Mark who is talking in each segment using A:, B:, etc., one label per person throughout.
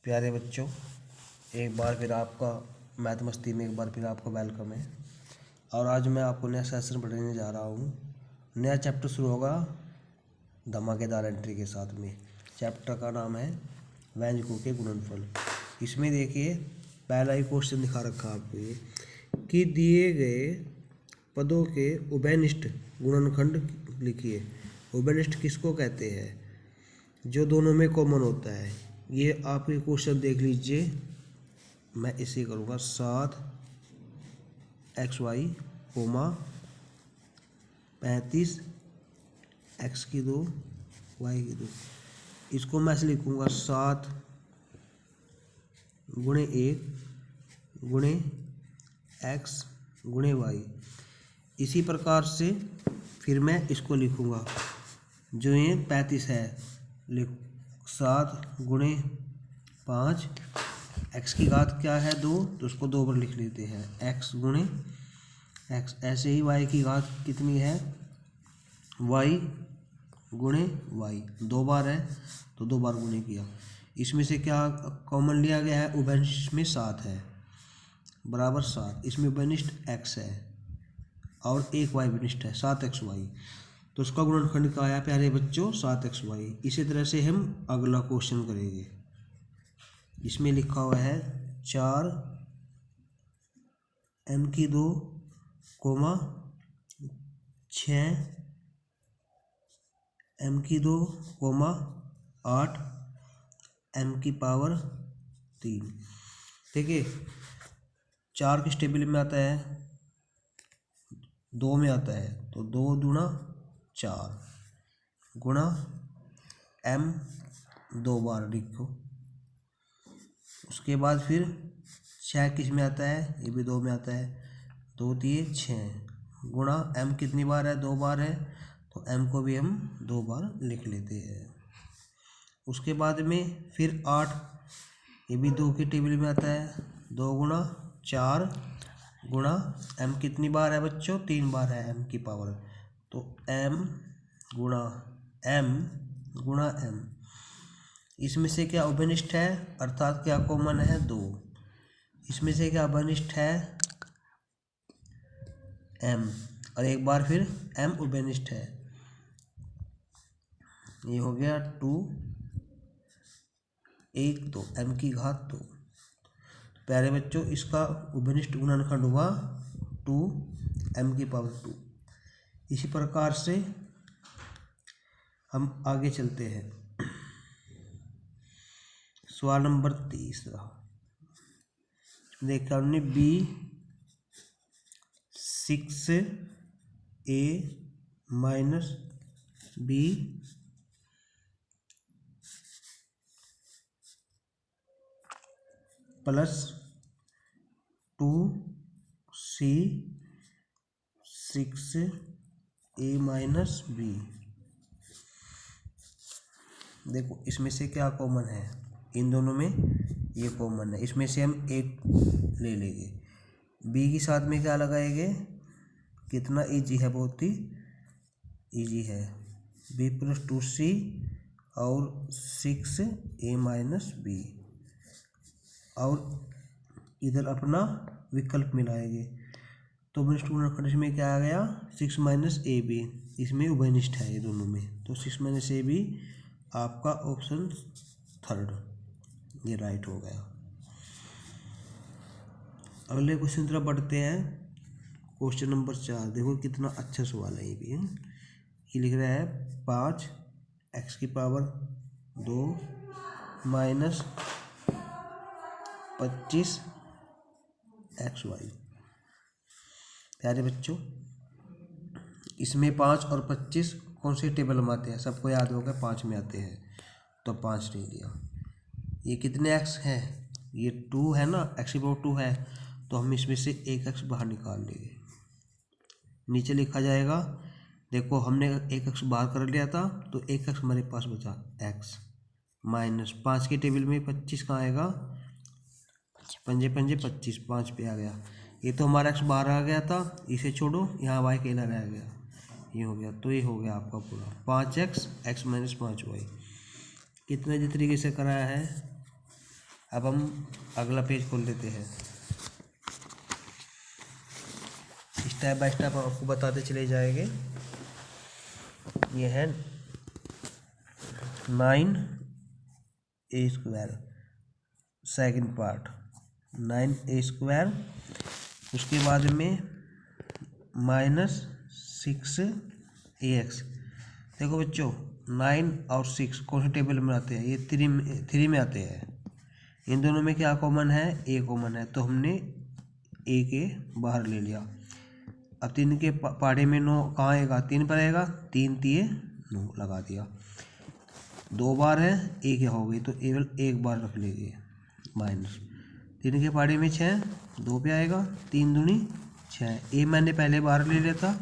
A: प्यारे बच्चों, एक बार फिर आपका मैथ मस्ती में एक बार फिर आपका वेलकम है। और आज मैं आपको नया सेशन पढ़ाने जा रहा हूँ। नया चैप्टर शुरू होगा धमाकेदार एंट्री के साथ में। चैप्टर का नाम है व्यंजकों के गुणनफल। इसमें देखिए पहला ही क्वेश्चन दिखा रखा आपको ये कि दिए गए पदों के उभयनिष्ठ गुणनखंड लिखिए। उभयनिष्ठ किसको कहते हैं? जो दोनों में कॉमन होता है। ये आप ये क्वेश्चन देख लीजिए। मैं इसे करूँगा 7xy, 35 x की 2 y की 2। इसको मैं ऐसे लिखूँगा 7 गुणे 1 गुणे x गुणे y। इसी प्रकार से फिर मैं इसको लिखूँगा जो ये 35 है, 7 गुणे 5, x की घात क्या है 2, तो उसको 2 बार लिख लेते हैं x गुणे x। ऐसे ही y की घात कितनी है, y गुणे y, 2 बार है तो 2 बार गुणे किया। इसमें से क्या कॉमन लिया गया है? उभयनिष्ठ में 7 है बराबर 7। इसमें उभयनिष्ठ x है और एक y विनिष्ठ है 7xy, तो उसका गुणनखंड क्या आया प्यारे बच्चों? 7xy। इसी तरह से हम अगला क्वेश्चन करेंगे। इसमें लिखा हुआ है 4m की 2, 6m की 2, 8m की पावर 3। ठीक है, 4 किस टेबल में आता है? 2 में आता है, तो 2 दूना 4 गुणा m 2 बार लिखो। उसके बाद फिर 6 किस में आता है? ये भी 2 में आता है, 2 3 6 गुणा m कितनी बार है? 2 बार है, तो m को भी हम 2 बार लिख लेते हैं। उसके बाद में फिर 8, ये भी 2 की टेबल में आता है, 2 गुणा 4 गुणा m कितनी बार है बच्चों? 3 बार है m की पावर, तो m गुणा m। इसमें से क्या उभयनिष्ठ है, अर्थात क्या कॉमन है? 2। इसमें से क्या उभयनिष्ठ है? m, और एक बार फिर m उभयनिष्ठ है। ये हो गया 2 1 2 m की घात 2। प्यारे बच्चों, इसका उभयनिष्ठ गुणनखंड हुआ 2m की पावर 2। इसी प्रकार से हम आगे चलते हैं। सवाल नंबर 30 देखा हमने b6a minus b plus 2c 6a minus b। देखो इसमें से क्या कॉमन है? इन दोनों में ये कॉमन है, इसमें से हम एक ले लेंगे। b के साथ में क्या लगाएंगे? कितना इजी है, बहुत ही इजी है। b प्लस 2c और 6a माइनस b, और इधर अपना विकल्प मिलाएंगे, तो उभयनिष्ठ गुणनखंड में क्या आ गया? 6 माइनस ए बी। इसमें उभयनिष्ठ है ये दोनों में, तो 6 माइनस ए बी आपका ऑप्शन 3 ये राइट हो गया। अगले क्वेश्चन तरफ बढ़ते हैं। क्वेश्चन नंबर 4 देखो कितना अच्छा सवाल है ये भी है। ये लिख रहा है 5x की पावर 2 माइनस 25xy। प्यारे बच्चों, इसमें 5 और 25 कौन से टेबल में आते हैं? सबको याद होगा 5 में आते हैं, तो 5 नहीं दिया। ये कितने x हैं? ये 2 है ना, x की पावर 2 है, तो हम इसमें से एक x बाहर निकाल लेंगे। नीचे लिखा जाएगा, देखो हमने एक x बाहर कर लिया था, तो एक x हमारे पास बचा x माइनस 5 के टेबल में 25 कहाँ आएगा? पंजे पंजे 25, 5 पे आ गया। ये तो हमारा x बाहर आ गया था, इसे छोड़ो, यहाँ y अकेला रह गया, ये हो गया। तो ये हो गया आपका पूरा 5x x माइनस 5y। कितने तरीके से कराया है? अब हम अगला पेज खोल लेते हैं। स्टेप बाय स्टेप आपको बताते चले जाएंगे। ये है 9a² सेकंड पार्ट 9a², उसके बाद में -6ax। देखो बच्चों 9 और 6 कौन से टेबल में आते हैं? ये 3 में आते हैं। इन दोनों में क्या कॉमन है? ए कॉमन है, तो हमने ए के बाहर ले लिया। अब 3 के पहाड़े में 9 कहाँ आएगा? 3 पर आएगा, 3 तिये 9 लगा दिया। 2 बार है, एक हो गई तो केवल एक बार रख लेंगे माइनस। 3 के पहाड़े में 6, 2 पे आएगा, 3 दूनी 6। ए मैंने पहले बाहर ले लिया था,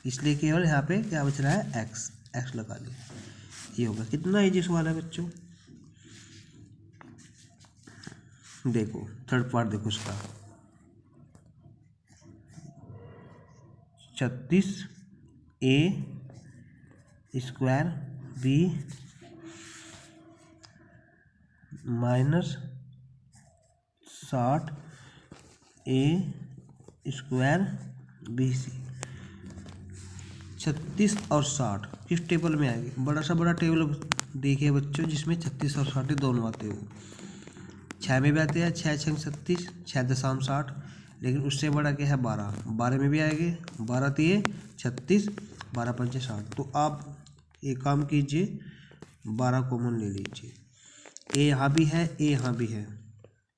A: इसलिए केवल यहाँ पे क्या बच रहा है? एक्स। एक्स लगा लिया। ये होगा। कितना ईजी सवाल है बच्चों। देखो थर्ड पार्ट देखो उसका 36a² b -60a² bc। 36 और 60 किस टेबल में आएगी? बड़ा सा बड़ा टेबल देखिए बच्चों, जिसमें 36 और 60 दोनों आते हो। 6 में भी आते हैं, 6 6 36, 6.60। लेकिन उससे बड़ा क्या है? 12। 12 में भी आएंगे, 12 तिये 36, 12 पंचे 60। तो आप एक काम कीजिए, 12 कॉमन ले लीजिए। ए यहाँ भी है, ए यहाँ भी है,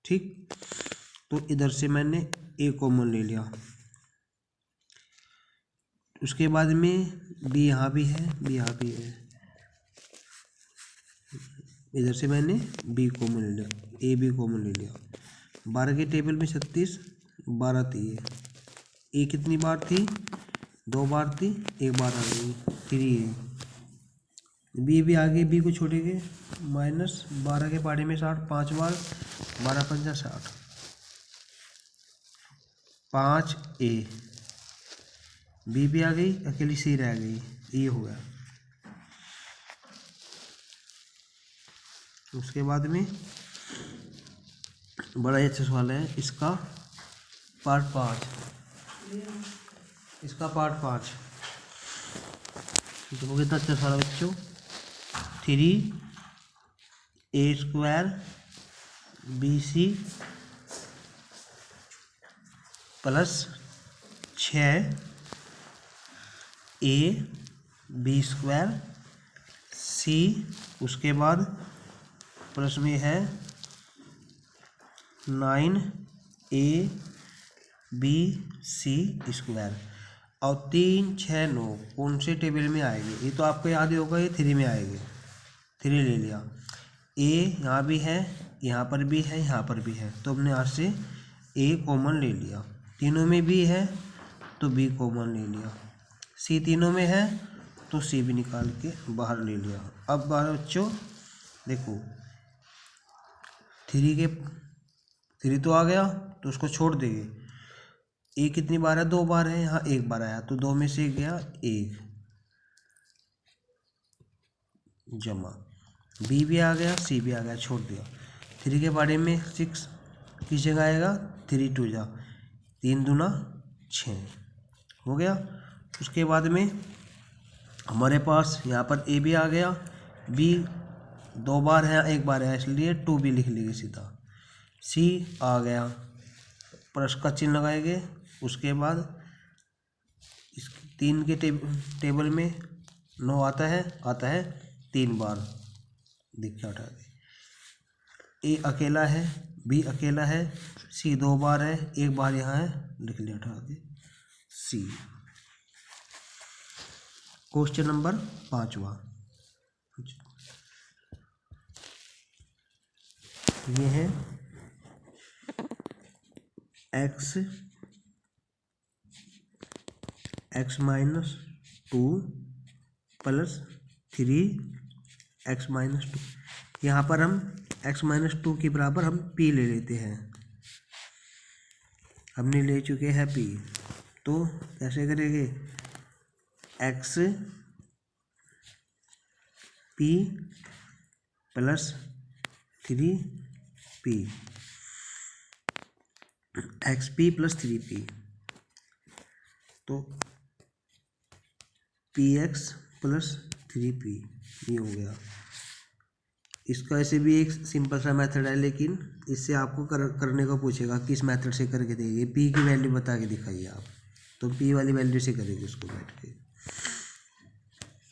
A: ठीक। तो इधर से मैंने ए कॉमन ले लिया। उसके बाद में बी यहाँ भी है, बी यहाँ भी है, इधर से मैंने बी कॉमन ले लिया, ए बी कॉमन ले लिया। 12 के टेबल में 36, 12 थी। ए कितनी बार थी? 2 बार थी, एक बार आ गई 3 है। बी भी आ गई, बी को छोड़ेंगे, -12 के पहाड़े में 60, 5 बार, 12 पंजा 60, 5a। बी भी आ गई, अकेली सी रह गई, ये हो गया। उसके बाद में बड़ा अच्छा सवाल है, इसका पार्ट 5। इसका पार्ट 5 देखो कितना अच्छा सवाल है बच्चों। 3a² bc plus 6a b² c, उसके बाद प्लस में है 9a b/c²। और 3 6 9 कौन से टेबल में आएंगे? ये तो आपको याद ही होगा, ये 3 में आएंगे। 3 ले लिया। ए यहाँ भी है, यहाँ पर भी है, यहाँ पर भी है, तो हमने यहाँ से ए कॉमन ले लिया। तीनों में बी है तो बी कॉमन ले लिया। सी तीनों में है तो सी भी निकाल के बाहर ले लिया। अब बच्चों देखो 3 तो आ गया, तो उसको छोड़ देंगे। ए कितनी बार है? 2 बार है, यहाँ 1 बार आया, तो 2 में से गया 1 जमा। बी भी आ गया, सी भी आ गया, छोड़ दिया। 3 के बारे में 6 किस जगह आएगा? 3 2 जा, 3 दूना 6 हो गया। उसके बाद में हमारे पास यहाँ पर ए भी आ गया, बी 2 बार है, 1 बार है, इसलिए 2 भी लिख लेंगे सीधा। सी आ गया, प्लस का चिन्ह लगाएंगे। उसके बाद इस 3 के टेबल में 9 आता है 3 बार, दिख के हटा दे। ए अकेला है, बी अकेला है, सी 2 बार है, 1 बार यहाँ है, लिख लिया, हटा दे सी। क्वेश्चन नंबर 5वां, ये है x -2 प्लस 3x -2। यहाँ पर हम x -2 के बराबर हम p ले लेते हैं। हमने ले चुके हैं p, तो कैसे करेंगे? x p plus 3 P, x P plus 3p, तो पी एक्स प्लस 3p ये हो गया। इसका ऐसे भी एक सिंपल सा मेथड है, लेकिन इससे आपको करने को पूछेगा किस मेथड से करके देंगे, पी की वैल्यू बता के दिखाइए आप, तो पी वाली वैल्यू से करेंगे उसको बैठ के।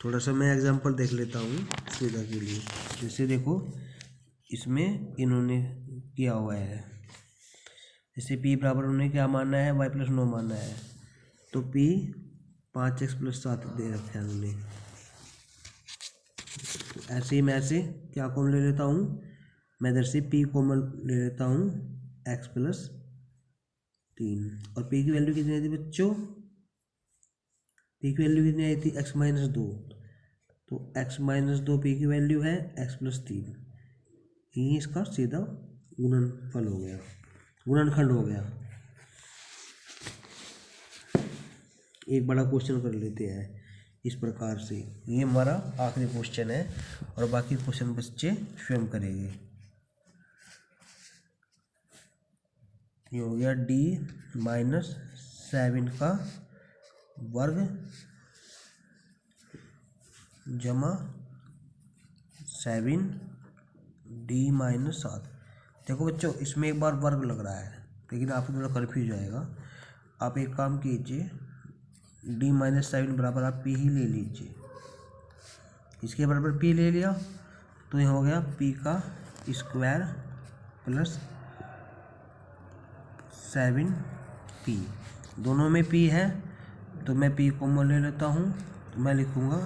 A: थोड़ा सा मैं एग्जांपल देख लेता हूँ सुविधा के लिए। जैसे देखो इसमें इन्होंने किया हुआ है, जैसे p बराबर उन्हें क्या मानना है, y प्लस 9 मानना है, तो p 5x प्लस 7 दे रखे हैं उन्होंने। तो ऐसे ही मैं ऐसे क्या कॉमन ले लेता हूँ, मैं इधर से p कॉमन ले लेता हूँ x प्लस 3, और p की वैल्यू कितनी आई थी बच्चों, p की वैल्यू कितनी आई थी x माइनस 2, तो x माइनस 2 p की वैल्यू है x प्लस 3, यही इसका सीधा गुणनफल हो गया, गुणनखंड हो गया। एक बड़ा क्वेश्चन कर लेते हैं इस प्रकार से, ये हमारा आखिरी क्वेश्चन है और बाकी क्वेश्चन बच्चे स्वयं करेंगे। ये हो गया d माइनस 7 का वर्ग जमा 7d माइनस 7। देखो बच्चों इसमें एक बार वर्ग लग रहा है, लेकिन आपको थोड़ा कन्फ्यूज जाएगा। आप एक काम कीजिए, d माइनस 7 बराबर आप p ही ले लीजिए, इसके बराबर p ले लिया तो ये हो गया p का स्क्वायर प्लस 7p, दोनों में p है तो मैं p कॉमन ले लेता हूँ, तो मैं लिखूँगा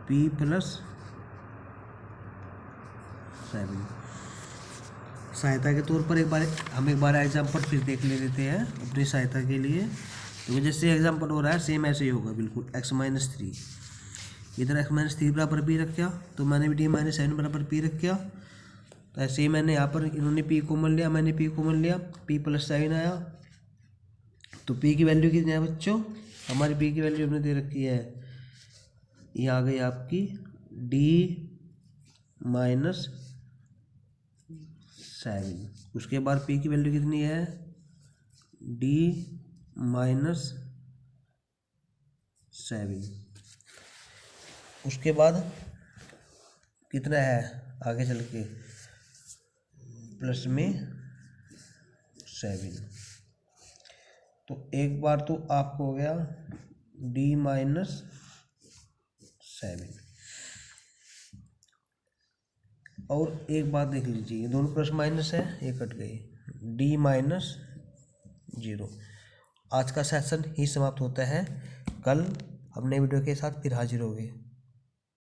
A: p प्लस 7। सहायता के तौर पर हम एक बार एग्जाम्पल फिर देख लेते हैं अपनी सहायता के लिए। तो जैसे एग्जाम्पल हो रहा है सेम ऐसे ही होगा बिल्कुल, x माइनस 3, इधर x माइनस 3 बराबर p रखा, तो मैंने भी d माइनस 7 बराबर p रखा। तो ऐसे ही मैंने यहाँ पर इन्होंने p कॉमन लिया, मैंने p कॉमन लिया, p प्लस 7 आया, तो p की वैल्यू कितनी है बच्चों, हमारी p की वैल्यू हमने दे रखी है, ये आ गई आपकी d माइनस 7। उसके बाद p की वैल्यू कितनी है, d माइनस 7। उसके बाद कितना है आगे चल के प्लस में 7। तो एक बार तो आपको हो गया d माइनस 7, और एक बात देख लीजिए, ये दोनों प्लस माइनस है, ये कट गई, d माइनस 0। आज का सेशन ही समाप्त होता है, कल हम नए वीडियो के साथ फिर हाजिर होंगे।